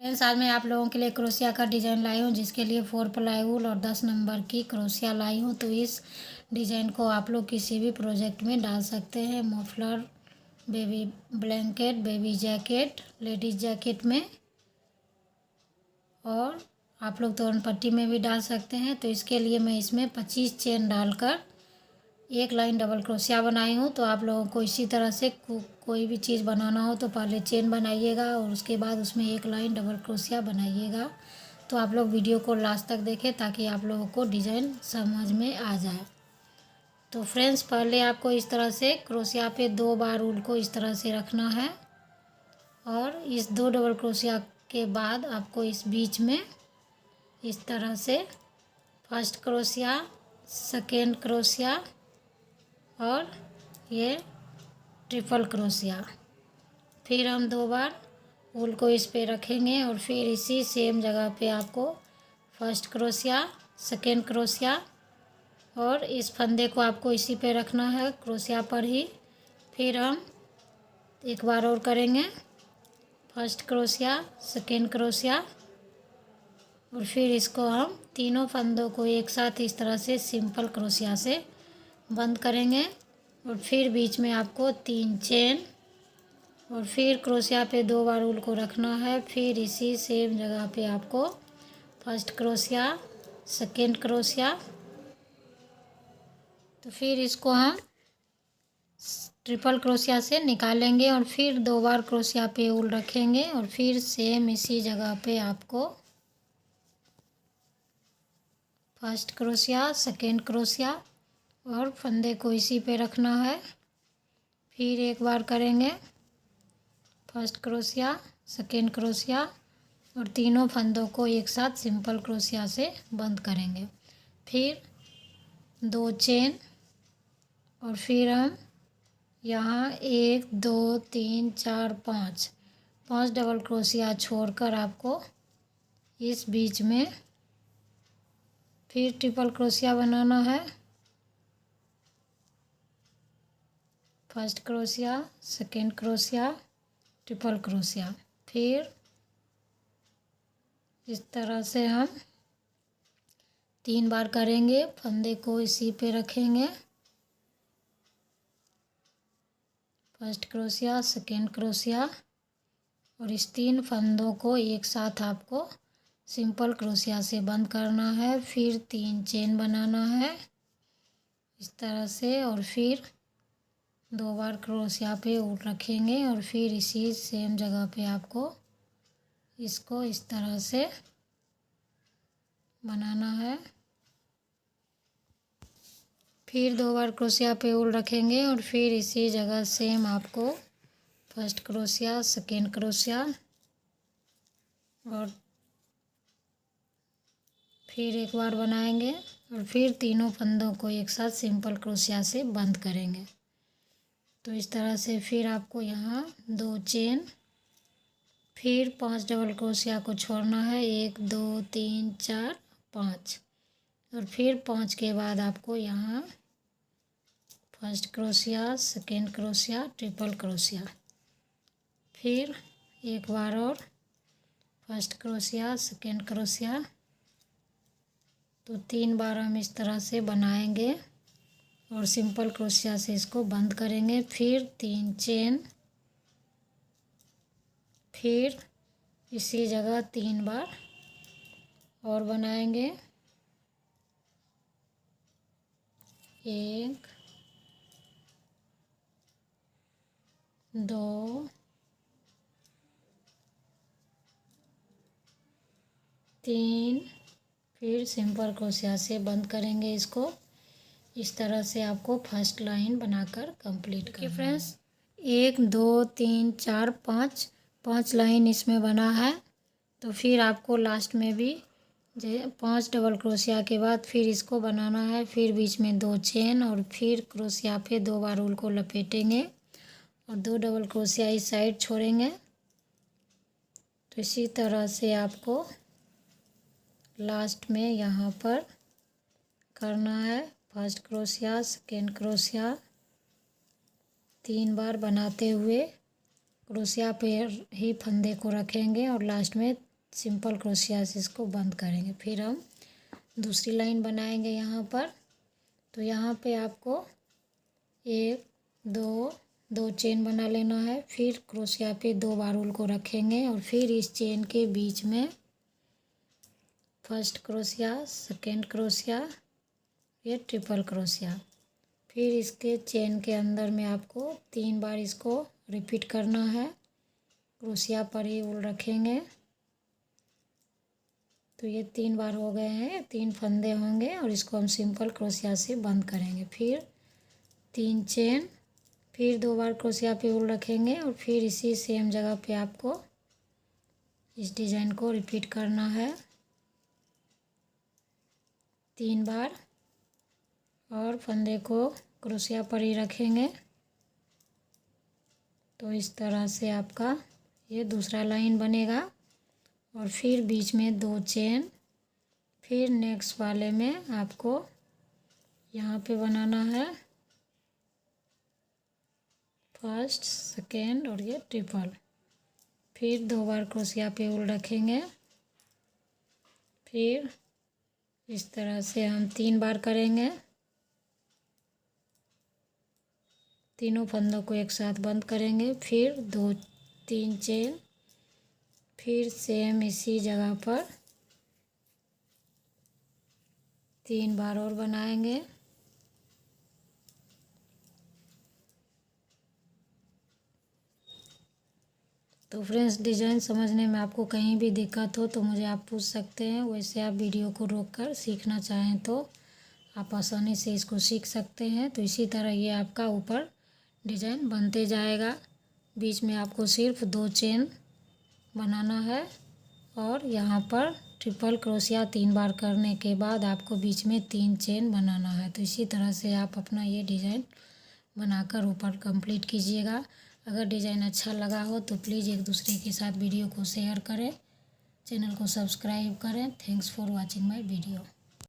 Friends, आज मैं आप लोगों के लिए क्रोशिया का डिज़ाइन लाई हूँ, जिसके लिए 4 प्लाई वूल और 10 नंबर की क्रोशिया लाई हूँ। तो इस डिज़ाइन को आप लोग किसी भी प्रोजेक्ट में डाल सकते हैं। Muffler, baby blanket, baby jacket, ladies jacket में, और आप लोग तोरण पट्टी में भी डाल सकते हैं। तो इसके लिए मैं इसमें 25 चेन डालकर एक लाइन डबल क्रोशिया बनाई हूँ। तो आप लोगों को इसी तरह से कोई भी चीज़ बनाना हो तो पहले चेन बनाइएगा और उसके बाद उसमें एक लाइन डबल क्रोशिया बनाइएगा। तो आप लोग वीडियो को लास्ट तक देखें ताकि आप लोगों को डिज़ाइन समझ में आ जाए। तो फ्रेंड्स, पहले आपको इस तरह से क्रोशिया पे 2 बार ऊल को इस तरह से रखना है, और इस 2 डबल क्रोशिया के बाद आपको इस बीच में इस तरह से फर्स्ट क्रोशिया, सेकेंड क्रोशिया और ये ट्रिपल क्रोशिया, फिर हम 2 बार ऊल को इस पे रखेंगे और फिर इसी सेम जगह पे आपको फर्स्ट क्रोशिया, सेकेंड क्रोशिया और इस फंदे को आपको इसी पे रखना है, क्रोशिया पर ही। फिर हम एक बार और करेंगे, फर्स्ट क्रोशिया, सेकेंड क्रोशिया, और फिर इसको हम तीनों फंदों को एक साथ इस तरह से सिंपल क्रोशिया से बंद करेंगे। और फिर बीच में आपको 3 चेन, और फिर क्रोशिया पे 2 बार ऊल को रखना है। फिर इसी सेम जगह पे आपको फर्स्ट क्रोशिया, सेकेंड क्रोशिया, तो फिर इसको हम ट्रिपल क्रोशिया से निकालेंगे और फिर 2 बार क्रोशिया पे ऊल रखेंगे और फिर सेम इसी जगह पे आपको फर्स्ट क्रोशिया, सेकेंड क्रोशिया और फंदे को इसी पे रखना है। फिर एक बार करेंगे, फर्स्ट क्रोशिया, सेकेंड क्रोशिया और तीनों फंदों को एक साथ सिंपल क्रोशिया से बंद करेंगे। फिर 2 चेन, और फिर हम यहाँ 1 2 3 4 5 डबल क्रोशिया छोड़कर आपको इस बीच में फिर ट्रिपल क्रोशिया बनाना है। First crochet, second crochet, triple crochet, फिर इस तरह से हम 3 बार करेंगे। फंदे को इसी पे रखेंगे, फर्स्ट क्रोशिया, सेकेंड क्रोशिया, और इस 3 फंदों को एक साथ आपको सिंपल क्रोशिया से बंद करना है। फिर 3 चेन बनाना है इस तरह से, और फिर 2 बार क्रोशिया पे ऊल रखेंगे और फिर इसी सेम जगह पे आपको इसको इस तरह से बनाना है। फिर 2 बार क्रोशिया पे ऊल रखेंगे और फिर इसी जगह सेम आपको फर्स्ट क्रोशिया, सेकेंड क्रोशिया और फिर एक बार बनाएंगे और फिर तीनों फंदों को एक साथ सिंपल क्रोशिया से बंद करेंगे। तो इस तरह से फिर आपको यहाँ 2 चेन, फिर 5 डबल क्रोशिया को छोड़ना है, 1 2 3 4 5, और फिर 5 के बाद आपको यहाँ first crochet, second crochet, triple crochet, फिर एक बार और फर्स्ट क्रोशिया, सेकेंड क्रोशिया। तो 3 बार हम इस तरह से बनाएंगे और सिंपल क्रोशिया से इसको बंद करेंगे। फिर 3 चेन, फिर इसी जगह 3 बार और बनाएंगे, 1 2 3, फिर सिंपल क्रोशिया से बंद करेंगे इसको। इस तरह से आपको फर्स्ट लाइन बनाकर कंप्लीट करना है। फ्रेंड्स, 1 2 3 4 5 लाइन इसमें बना है। तो फिर आपको लास्ट में भी 5 डबल क्रोशिया के बाद फिर इसको बनाना है। फिर बीच में 2 चेन और फिर क्रोशिया पे 2 बार ऊल को लपेटेंगे और 2 डबल क्रोशिया इस साइड छोड़ेंगे। तो इसी तरह से आपको लास्ट में यहाँ पर करना है। फर्स्ट क्रोशिया, सेकेंड क्रोशिया, 3 बार बनाते हुए क्रोशिया पे ही फंदे को रखेंगे और लास्ट में सिंपल क्रोशिया से इसको बंद करेंगे। फिर हम दूसरी लाइन बनाएंगे यहाँ पर। तो यहाँ पे आपको 1 2 चेन बना लेना है। फिर क्रोशिया पे 2 बार ऊल को रखेंगे और फिर इस चेन के बीच में फर्स्ट क्रोशिया, सेकेंड क्रोशिया, ये ट्रिपल क्रोशिया। फिर इसके चेन के अंदर में आपको 3 बार इसको रिपीट करना है। क्रोशिया पर ही ऊल रखेंगे। तो ये 3 बार हो गए हैं, 3 फंदे होंगे और इसको हम सिंपल क्रोशिया से बंद करेंगे। फिर 3 चेन, फिर 2 बार क्रोशिया पे ऊल रखेंगे और फिर इसी सेम जगह पे आपको इस डिज़ाइन को रिपीट करना है 3 बार और फंदे को क्रोशिया पर ही रखेंगे। तो इस तरह से आपका ये दूसरा लाइन बनेगा और फिर बीच में 2 चेन। फिर नेक्स्ट वाले में आपको यहाँ पे बनाना है फर्स्ट, सेकेंड और ये ट्रिपल। फिर 2 बार क्रोशिया पे ऊल रखेंगे। फिर इस तरह से हम 3 बार करेंगे। तीनों फंदों को एक साथ बंद करेंगे। फिर 2-3 चेन, फिर सेम इसी जगह पर 3 बार और बनाएंगे। तो फ्रेंड्स, डिज़ाइन समझने में आपको कहीं भी दिक्कत हो तो मुझे आप पूछ सकते हैं। वैसे आप वीडियो को रोककर सीखना चाहें तो आप आसानी से इसको सीख सकते हैं। तो इसी तरह ये आपका ऊपर डिज़ाइन बनते जाएगा। बीच में आपको सिर्फ 2 चेन बनाना है और यहाँ पर ट्रिपल क्रोशिया 3 बार करने के बाद आपको बीच में 3 चेन बनाना है। तो इसी तरह से आप अपना ये डिज़ाइन बनाकर ऊपर कंप्लीट कीजिएगा। अगर डिज़ाइन अच्छा लगा हो तो प्लीज़ एक दूसरे के साथ वीडियो को शेयर करें, चैनल को सब्सक्राइब करें। Thanks for watching my video.